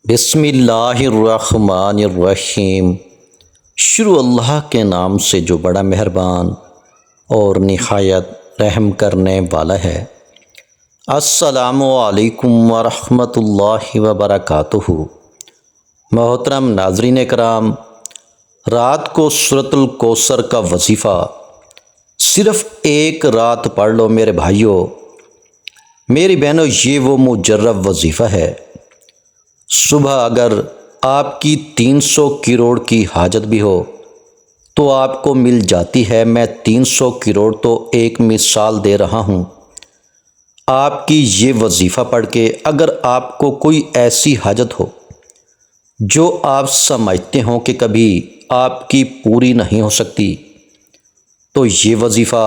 بسم اللہ الرحمن الرحیم۔ شروع اللہ کے نام سے جو بڑا مہربان اور نہایت رحم کرنے والا ہے۔ السلام علیکم ورحمۃ اللہ وبرکاتہ۔ محترم ناظرین کرام، رات کو سورۃ الکوثر کا وظیفہ صرف ایک رات پڑھ لو میرے بھائیوں، میری بہنوں، یہ وہ مجرب وظیفہ ہے۔ صبح اگر آپ کی 300 کروڑ کی حاجت بھی ہو تو آپ کو مل جاتی ہے۔ میں 300 کروڑ تو ایک مثال دے رہا ہوں۔ آپ کی یہ وظیفہ پڑھ کے اگر آپ کو کوئی ایسی حاجت ہو جو آپ سمجھتے ہوں کہ کبھی آپ کی پوری نہیں ہو سکتی، تو یہ وظیفہ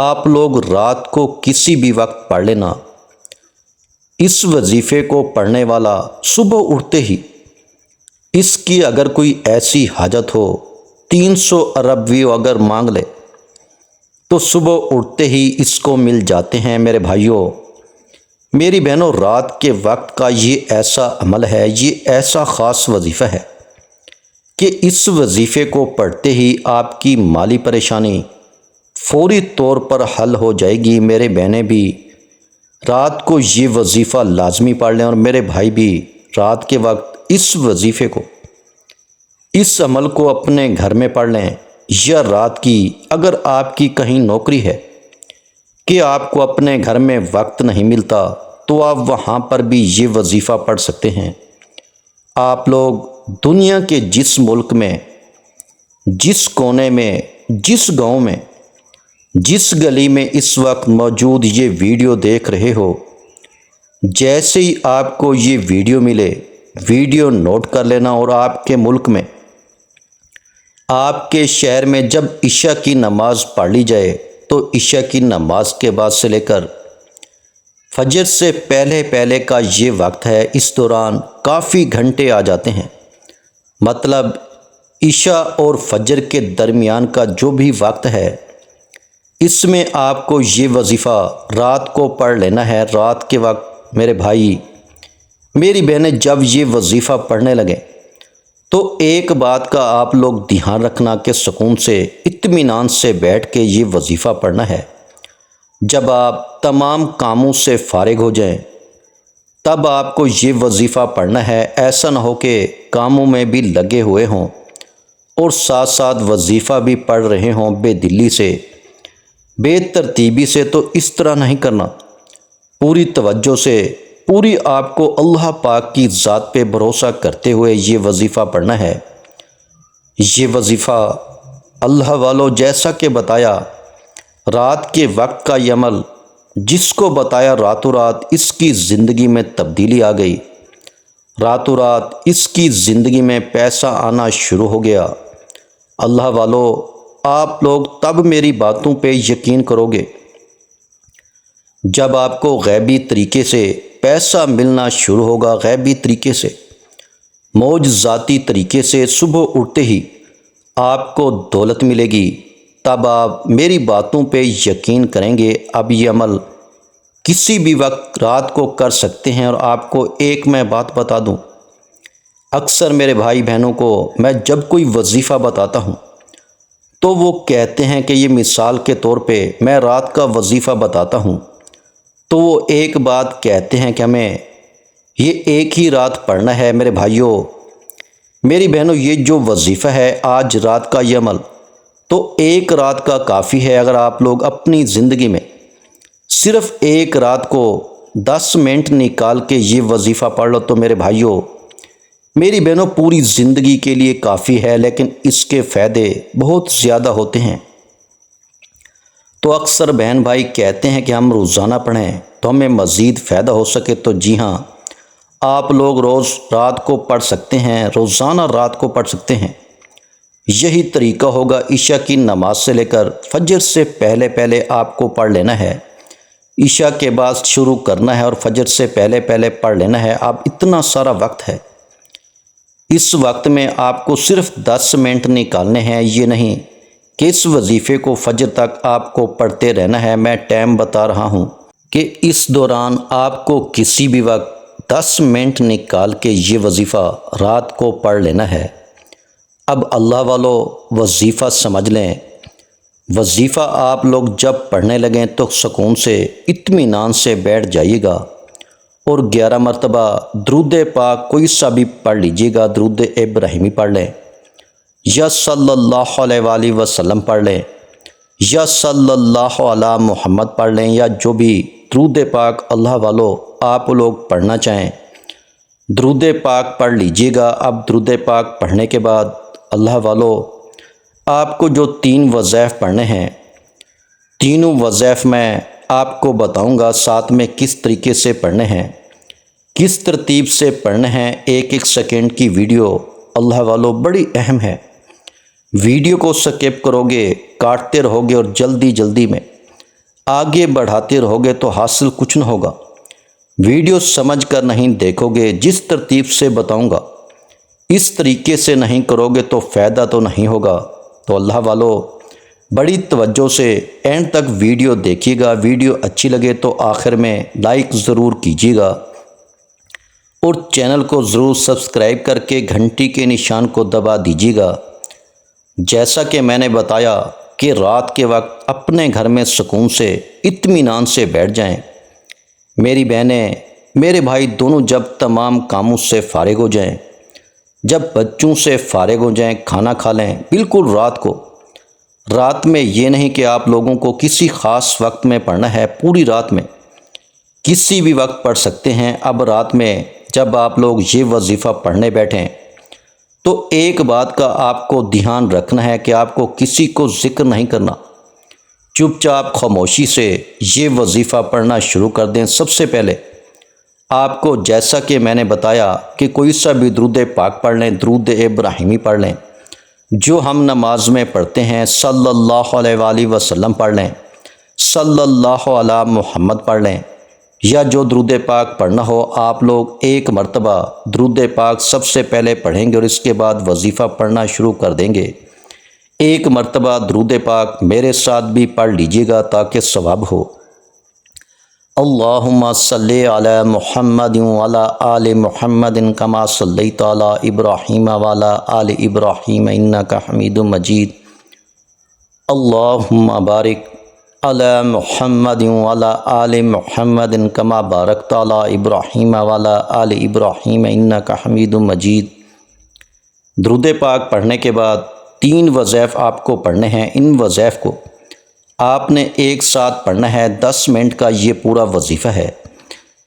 آپ لوگ رات کو کسی بھی وقت پڑھ لینا۔ اس وظیفے کو پڑھنے والا صبح اٹھتے ہی اس کی اگر کوئی ایسی حاجت ہو، 300 ارب بھی اگر مانگ لے تو صبح اٹھتے ہی اس کو مل جاتے ہیں۔ میرے بھائیوں، میری بہنوں، رات کے وقت کا یہ ایسا عمل ہے، یہ ایسا خاص وظیفہ ہے کہ اس وظیفے کو پڑھتے ہی آپ کی مالی پریشانی فوری طور پر حل ہو جائے گی۔ میرے بہنیں بھی رات کو یہ وظیفہ لازمی پڑھ لیں، اور میرے بھائی بھی رات کے وقت اس وظیفے کو، اس عمل کو اپنے گھر میں پڑھ لیں، یا رات کی اگر آپ کی کہیں نوکری ہے کہ آپ کو اپنے گھر میں وقت نہیں ملتا تو آپ وہاں پر بھی یہ وظیفہ پڑھ سکتے ہیں۔ آپ لوگ دنیا کے جس ملک میں، جس کونے میں، جس گاؤں میں، جس گلی میں اس وقت موجود یہ ویڈیو دیکھ رہے ہو، جیسے ہی آپ کو یہ ویڈیو ملے، ویڈیو نوٹ کر لینا، اور آپ کے ملک میں، آپ کے شہر میں جب عشاء کی نماز پڑھ لی جائے تو عشاء کی نماز کے بعد سے لے کر فجر سے پہلے پہلے کا یہ وقت ہے، اس دوران کافی گھنٹے آ جاتے ہیں۔ مطلب عشاء اور فجر کے درمیان کا جو بھی وقت ہے، اس میں آپ کو یہ وظیفہ رات کو پڑھ لینا ہے۔ رات کے وقت میرے بھائی، میری بہنیں، جب یہ وظیفہ پڑھنے لگیں تو ایک بات کا آپ لوگ دھیان رکھنا کہ سکون سے، اطمینان سے بیٹھ کے یہ وظیفہ پڑھنا ہے۔ جب آپ تمام کاموں سے فارغ ہو جائیں تب آپ کو یہ وظیفہ پڑھنا ہے۔ ایسا نہ ہو کہ کاموں میں بھی لگے ہوئے ہوں اور ساتھ ساتھ وظیفہ بھی پڑھ رہے ہوں بے دلی سے، بے ترتیبی سے۔ تو اس طرح نہیں کرنا، پوری توجہ سے، پوری آپ کو اللہ پاک کی ذات پہ بھروسہ کرتے ہوئے یہ وظیفہ پڑھنا ہے۔ یہ وظیفہ اللہ والوں، جیسا کہ بتایا، رات کے وقت کا یہ عمل جس کو بتایا راتوں رات اس کی زندگی میں تبدیلی آ گئی، راتوں رات اس کی زندگی میں پیسہ آنا شروع ہو گیا۔ اللہ والوں، آپ لوگ تب میری باتوں پہ یقین کرو گے جب آپ کو غیبی طریقے سے پیسہ ملنا شروع ہوگا، غیبی طریقے سے، معجزاتی طریقے سے صبح اٹھتے ہی آپ کو دولت ملے گی۔ تب آپ میری باتوں پہ یقین کریں گے۔ اب یہ عمل کسی بھی وقت رات کو کر سکتے ہیں۔ اور آپ کو ایک میں بات بتا دوں، اکثر میرے بھائی بہنوں کو میں جب کوئی وظیفہ بتاتا ہوں تو وہ کہتے ہیں کہ یہ مثال کے طور پہ میں رات کا وظیفہ بتاتا ہوں، تو وہ ایک بات کہتے ہیں کہ ہمیں یہ ایک ہی رات پڑھنا ہے۔ میرے بھائیوں، میری بہنوں، یہ جو وظیفہ ہے آج رات کا یہ عمل، تو ایک رات کا کافی ہے۔ اگر آپ لوگ اپنی زندگی میں صرف ایک رات کو 10 منٹ نکال کے یہ وظیفہ پڑھ لو تو میرے بھائیوں، میری بہنوں، پوری زندگی کے لیے کافی ہے۔ لیکن اس کے فائدے بہت زیادہ ہوتے ہیں۔ تو اکثر بہن بھائی کہتے ہیں کہ ہم روزانہ پڑھیں تو ہمیں مزید فائدہ ہو سکے۔ تو جی ہاں، آپ لوگ روز رات کو پڑھ سکتے ہیں، روزانہ رات کو پڑھ سکتے ہیں۔ یہی طریقہ ہوگا، عشاء کی نماز سے لے کر فجر سے پہلے پہلے آپ کو پڑھ لینا ہے، عشاء کے بعد شروع کرنا ہے اور فجر سے پہلے پہلے پڑھ لینا ہے۔ اب اتنا سارا وقت ہے، اس وقت میں آپ کو صرف 10 منٹ نکالنے ہیں۔ یہ نہیں کہ اس وظیفے کو فجر تک آپ کو پڑھتے رہنا ہے۔ میں ٹائم بتا رہا ہوں کہ اس دوران آپ کو کسی بھی وقت 10 منٹ نکال کے یہ وظیفہ رات کو پڑھ لینا ہے۔ اب اللہ والو وظیفہ سمجھ لیں، وظیفہ آپ لوگ جب پڑھنے لگیں تو سکون سے اطمینان سے بیٹھ جائیے گا اور 11 مرتبہ درود پاک کوئی سا بھی پڑھ لیجیے گا۔ درود ابراہیمی پڑھ لیں یا صلی اللہ علیہ وآلہ وسلم پڑھ لیں یا صلی اللہ علی محمد پڑھ لیں، یا جو بھی درود پاک اللہ والو آپ لوگ پڑھنا چاہیں درود پاک پڑھ لیجیے گا۔ اب درود پاک پڑھنے کے بعد اللہ والو آپ کو جو 3 وظائف پڑھنے ہیں، تینوں وظائف میں آپ کو بتاؤں گا ساتھ میں کس طریقے سے پڑھنے ہیں، کس ترتیب سے پڑھنے ہیں۔ ایک ایک سیکنڈ کی ویڈیو اللہ والو بڑی اہم ہے، ویڈیو کو سکپ کرو گے، کاٹتے رہو گے اور جلدی جلدی میں آگے بڑھاتے رہو گے تو حاصل کچھ نہ ہوگا۔ ویڈیو سمجھ کر نہیں دیکھو گے، جس ترتیب سے بتاؤں گا اس طریقے سے نہیں کرو گے تو فائدہ تو نہیں ہوگا۔ تو اللہ والو بڑی توجہ سے اینڈ تک ویڈیو دیکھیے گا، ویڈیو اچھی لگے تو آخر میں لائک ضرور کیجیے گا اور چینل کو ضرور سبسکرائب کر کے گھنٹی کے نشان کو دبا دیجیے گا۔ جیسا کہ میں نے بتایا کہ رات کے وقت اپنے گھر میں سکون سے اطمینان سے بیٹھ جائیں۔ میری بہنیں میرے بھائی دونوں جب تمام کاموں سے فارغ ہو جائیں، جب بچوں سے فارغ ہو جائیں، کھانا کھا لیں، بالکل رات میں یہ نہیں کہ آپ لوگوں کو کسی خاص وقت میں پڑھنا ہے، پوری رات میں کسی بھی وقت پڑھ سکتے ہیں۔ اب رات میں جب آپ لوگ یہ وظیفہ پڑھنے بیٹھیں تو ایک بات کا آپ کو دھیان رکھنا ہے کہ آپ کو کسی کو ذکر نہیں کرنا، چپ چاپ خاموشی سے یہ وظیفہ پڑھنا شروع کر دیں۔ سب سے پہلے آپ کو جیسا کہ میں نے بتایا کہ کوئی سا بھی درود پاک پڑھ لیں، درود ابراہیمی پڑھ لیں، جو ہم نماز میں پڑھتے ہیں، صلی اللہ علیہ وآلہ وسلم پڑھ لیں، صلی اللہ علی محمد پڑھ لیں، یا جو درود پاک پڑھنا ہو آپ لوگ ایک مرتبہ درود پاک سب سے پہلے پڑھیں گے اور اس کے بعد وظیفہ پڑھنا شروع کر دیں گے۔ ایک مرتبہ درود پاک میرے ساتھ بھی پڑھ لیجیے گا تاکہ ثواب ہو۔ اللہم صلی علی محمد وعلی آل محمد کما صلیت علی ابراہیم وعلی آل ابراہیم انک حمید مجید۔ اللہم بارک علی محمد وعلی آل محمد کما بارکت علی ابراہیم وعلی آل ابراہیم انک حمید مجید۔ درود پاک پڑھنے کے بعد 3 وظائف آپ کو پڑھنے ہیں۔ ان وظائف کو آپ نے ایک ساتھ پڑھنا ہے، 10 منٹ کا یہ پورا وظیفہ ہے۔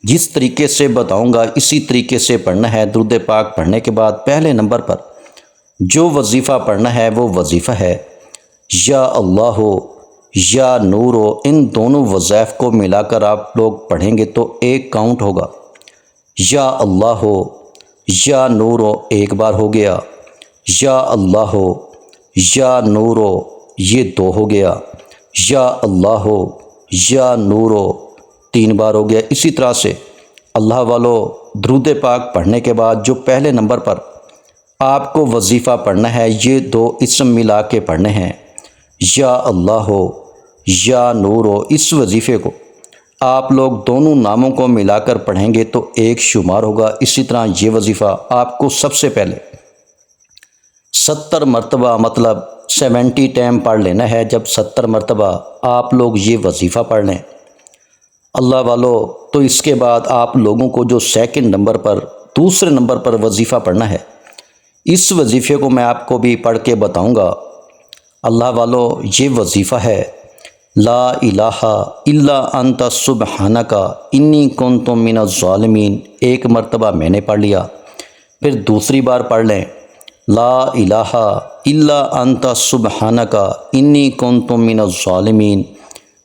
جس طریقے سے بتاؤں گا اسی طریقے سے پڑھنا ہے۔ درود پاک پڑھنے کے بعد پہلے نمبر پر جو وظیفہ پڑھنا ہے وہ وظیفہ ہے یا اللہ ہو یا نور ہو۔ ان دونوں وظائف کو ملا کر آپ لوگ پڑھیں گے تو ایک کاؤنٹ ہوگا۔ یا اللہ ہو یا نور ہو ایک بار ہو گیا، یا اللہ ہو یا نور ہو یہ 2 ہو گیا، یا اللہ ہو یا نور ہو 3 بار ہو گیا۔ اسی طرح سے اللہ والو درود پاک پڑھنے کے بعد جو پہلے نمبر پر آپ کو وظیفہ پڑھنا ہے یہ 2 اسم ملا کے پڑھنے ہیں، یا اللہ ہو یا نور ہو۔ اس وظیفے کو آپ لوگ دونوں ناموں کو ملا کر پڑھیں گے تو ایک شمار ہوگا۔ اسی طرح یہ وظیفہ آپ کو سب سے پہلے 70 مرتبہ مطلب 70 ٹائم پڑھ لینا ہے۔ جب 70 مرتبہ آپ لوگ یہ وظیفہ پڑھ لیں اللہ والو تو اس کے بعد آپ لوگوں کو جو سیکنڈ نمبر پر دوسرے نمبر پر وظیفہ پڑھنا ہے، اس وظیفے کو میں آپ کو بھی پڑھ کے بتاؤں گا۔ اللہ والو یہ وظیفہ ہے لا الہ الا انت سبحانک انی کنت من الظالمین۔ ایک مرتبہ میں نے پڑھ لیا، پھر دوسری بار پڑھ لیں لا الہ الا انت سبحانک انی کنت من الظالمین،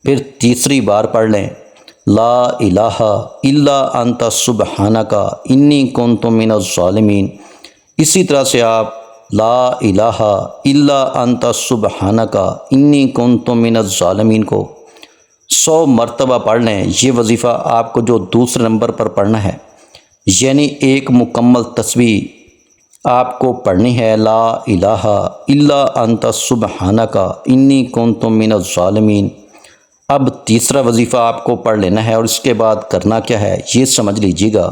پھر تیسری بار پڑھ لیں لا الہ الا انت سبحانک انی کنت من الظالمین۔ اسی طرح سے آپ لا الہ الا انت سبحانک انی کنت من الظالمین کو 100 مرتبہ پڑھ لیں۔ یہ وظیفہ آپ کو جو دوسرے نمبر پر پڑھنا ہے، یعنی ایک مکمل تسبیح آپ کو پڑھنی ہے لا الہ الا انت سبحانک انی کنت من الظالمین۔ اب تیسرا وظیفہ آپ کو پڑھ لینا ہے اور اس کے بعد کرنا کیا ہے یہ سمجھ لیجیے گا۔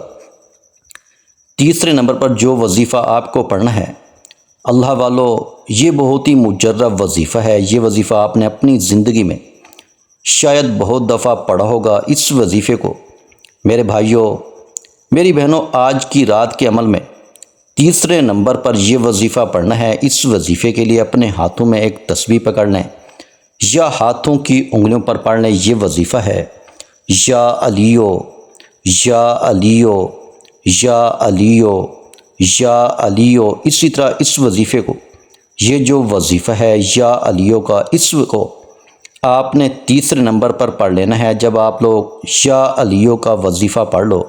تیسرے نمبر پر جو وظیفہ آپ کو پڑھنا ہے، اللہ والو، یہ بہت ہی مجرب وظیفہ ہے۔ یہ وظیفہ آپ نے اپنی زندگی میں شاید بہت دفعہ پڑھا ہوگا۔ اس وظیفے کو میرے بھائیوں، میری بہنوں، آج کی رات کے عمل میں تیسرے نمبر پر یہ وظیفہ پڑھنا ہے۔ اس وظیفے کے لیے اپنے ہاتھوں میں ایک تسبیح پکڑ لیں یا ہاتھوں کی انگلیوں پر پڑھ لیں۔ یہ وظیفہ ہے یا علیو، یا علیو، یا علیو، یا علیو۔ اسی طرح اس وظیفے کو، یہ جو وظیفہ ہے یا علیو کا، اس کو آپ نے تیسرے نمبر پر پڑھ لینا ہے۔ جب آپ لوگ یا علیو کا وظیفہ پڑھ لو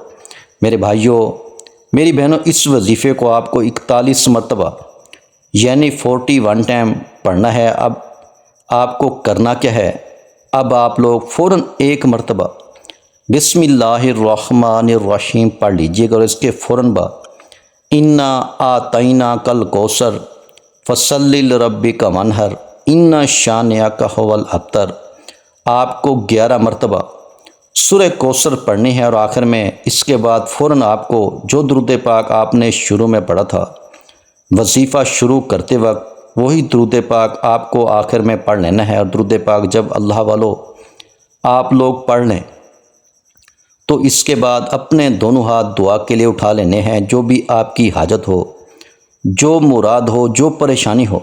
میرے بھائیوں، میری بہنوں، اس وظیفے کو آپ کو 41 مرتبہ یعنی 41 ٹائم پڑھنا ہے۔ اب آپ کو کرنا کیا ہے؟ اب آپ لوگ فوراً ایک مرتبہ بسم اللہ الرحمن الرحیم پڑھ لیجئے گا، اور اس کے فوراً بعد انا آتینا کل کوثر فصلی لربک وانحر ان شانئک ھو الابتر۔ آپ کو 11 مرتبہ سورہ کوثر پڑھنی ہے، اور آخر میں اس کے بعد فوراً آپ کو جو درود پاک آپ نے شروع میں پڑھا تھا وظیفہ شروع کرتے وقت، وہی درود پاک آپ کو آخر میں پڑھ لینا ہے۔ اور درود پاک جب اللہ والو آپ لوگ پڑھ لیں تو اس کے بعد اپنے دونوں ہاتھ دعا کے لیے اٹھا لینے ہیں۔ جو بھی آپ کی حاجت ہو، جو مراد ہو، جو پریشانی ہو،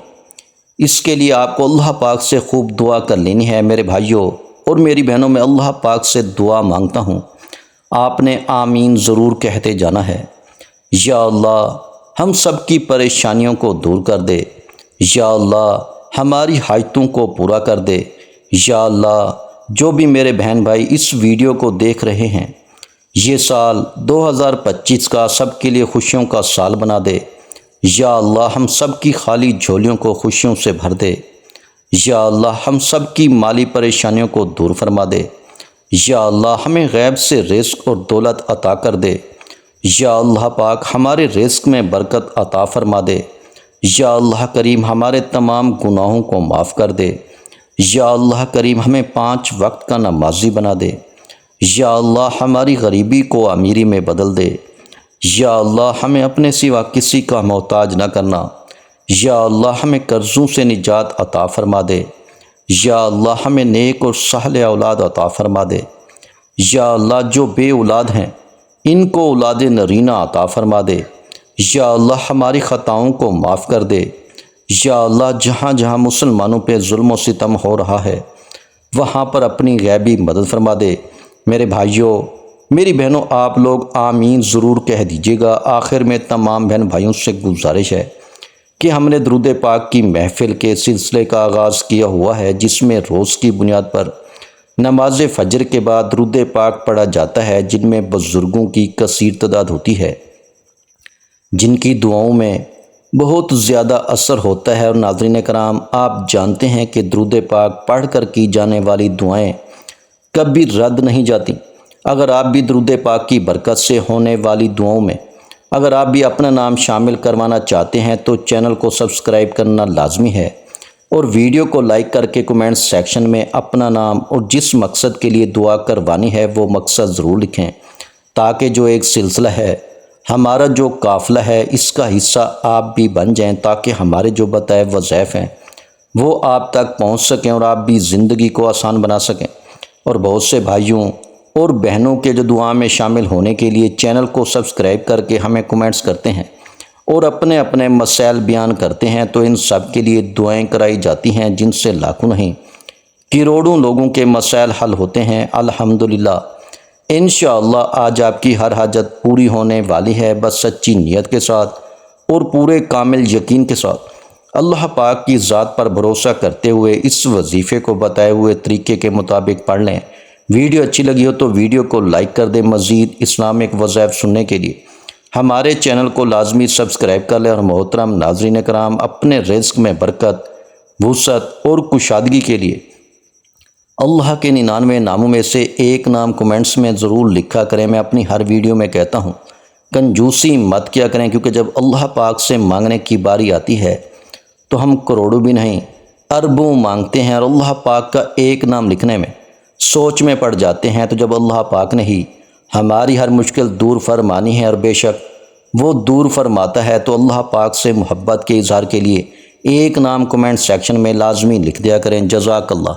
اس کے لیے آپ کو اللہ پاک سے خوب دعا کر لینی ہے۔ میرے بھائیوں اور میری بہنوں، میں اللہ پاک سے دعا مانگتا ہوں، آپ نے آمین ضرور کہتے جانا ہے۔ یا اللہ ہم سب کی پریشانیوں کو دور کر دے، یا اللہ ہماری حاجتوں کو پورا کر دے، یا اللہ جو بھی میرے بہن بھائی اس ویڈیو کو دیکھ رہے ہیں، یہ سال 2025 کا سب کے لیے خوشیوں کا سال بنا دے۔ یا اللہ ہم سب کی خالی جھولیوں کو خوشیوں سے بھر دے۔ یا اللہ ہم سب کی مالی پریشانیوں کو دور فرما دے۔ یا اللہ ہمیں غیب سے رزق اور دولت عطا کر دے۔ یا اللہ پاک ہمارے رزق میں برکت عطا فرما دے۔ یا اللہ کریم ہمارے تمام گناہوں کو معاف کر دے۔ یا اللہ کریم ہمیں 5 وقت کا نمازی بنا دے۔ یا اللہ ہماری غریبی کو امیری میں بدل دے۔ یا اللہ ہمیں اپنے سوا کسی کا محتاج نہ کرنا۔ یا اللہ ہمیں قرضوں سے نجات عطا فرما دے۔ یا اللہ ہمیں نیک اور صالح اولاد عطا فرما دے۔ یا اللہ جو بے اولاد ہیں ان کو اولاد نرینہ عطا فرما دے۔ یا اللہ ہماری خطاؤں کو معاف کر دے۔ یا اللہ جہاں جہاں مسلمانوں پہ ظلم و ستم ہو رہا ہے وہاں پر اپنی غیبی مدد فرما دے۔ میرے بھائیوں، میری بہنوں، آپ لوگ آمین ضرور کہہ دیجیے گا۔ آخر میں تمام بہن بھائیوں سے گزارش ہے کہ ہم نے درود پاک کی محفل کے سلسلے کا آغاز کیا ہوا ہے، جس میں روز کی بنیاد پر نماز فجر کے بعد درود پاک پڑھا جاتا ہے، جن میں بزرگوں کی کثیر تعداد ہوتی ہے جن کی دعاؤں میں بہت زیادہ اثر ہوتا ہے۔ اور ناظرین کرام، آپ جانتے ہیں کہ درود پاک پڑھ کر کی جانے والی دعائیں کبھی رد نہیں جاتی۔ اگر آپ بھی درود پاک کی برکت سے ہونے والی دعاؤں میں اگر آپ بھی اپنا نام شامل کروانا چاہتے ہیں تو چینل کو سبسکرائب کرنا لازمی ہے، اور ویڈیو کو لائک کر کے کومنٹ سیکشن میں اپنا نام اور جس مقصد کے لیے دعا کروانی ہے وہ مقصد ضرور لکھیں، تاکہ جو ایک سلسلہ ہے، ہمارا جو قافلہ ہے، اس کا حصہ آپ بھی بن جائیں، تاکہ ہمارے جو بتائے وظائف ہیں وہ آپ تک پہنچ سکیں اور آپ بھی زندگی کو آسان بنا سکیں۔ اور بہت سے بھائیوں اور بہنوں کے جو دعا میں شامل ہونے کے لیے چینل کو سبسکرائب کر کے ہمیں کومنٹس کرتے ہیں اور اپنے اپنے مسائل بیان کرتے ہیں، تو ان سب کے لیے دعائیں کرائی جاتی ہیں، جن سے لاکھوں نہیں کروڑوں لوگوں کے مسائل حل ہوتے ہیں۔ الحمدللہ انشاءاللہ آج آپ کی ہر حاجت پوری ہونے والی ہے، بس سچی نیت کے ساتھ اور پورے کامل یقین کے ساتھ اللہ پاک کی ذات پر بھروسہ کرتے ہوئے اس وظیفے کو بتائے ہوئے طریقے کے مطابق پڑھ لیں۔ ویڈیو اچھی لگی ہو تو ویڈیو کو لائک کر دیں۔ مزید اسلامک وظائف سننے کے لیے ہمارے چینل کو لازمی سبسکرائب کر لیں۔ اور محترم ناظرین کرام، اپنے رزق میں برکت، وسعت اور کشادگی کے لیے اللہ کے 99 ناموں میں سے ایک نام کومنٹس میں ضرور لکھا کریں۔ میں اپنی ہر ویڈیو میں کہتا ہوں کنجوسی مت کیا کریں، کیونکہ جب اللہ پاک سے مانگنے کی باری آتی ہے تو ہم کروڑوں بھی نہیں اربوں مانگتے ہیں، اور اللہ پاک کا ایک نام لکھنے میں سوچ میں پڑ جاتے ہیں۔ تو جب اللہ پاک نے ہی ہماری ہر مشکل دور فرمانی ہے، اور بے شک وہ دور فرماتا ہے۔ تو اللہ پاک سے محبت کے اظہار کے لیے ایک نام کمنٹ سیکشن میں لازمی لکھ دیا کریں۔ جزاک اللہ۔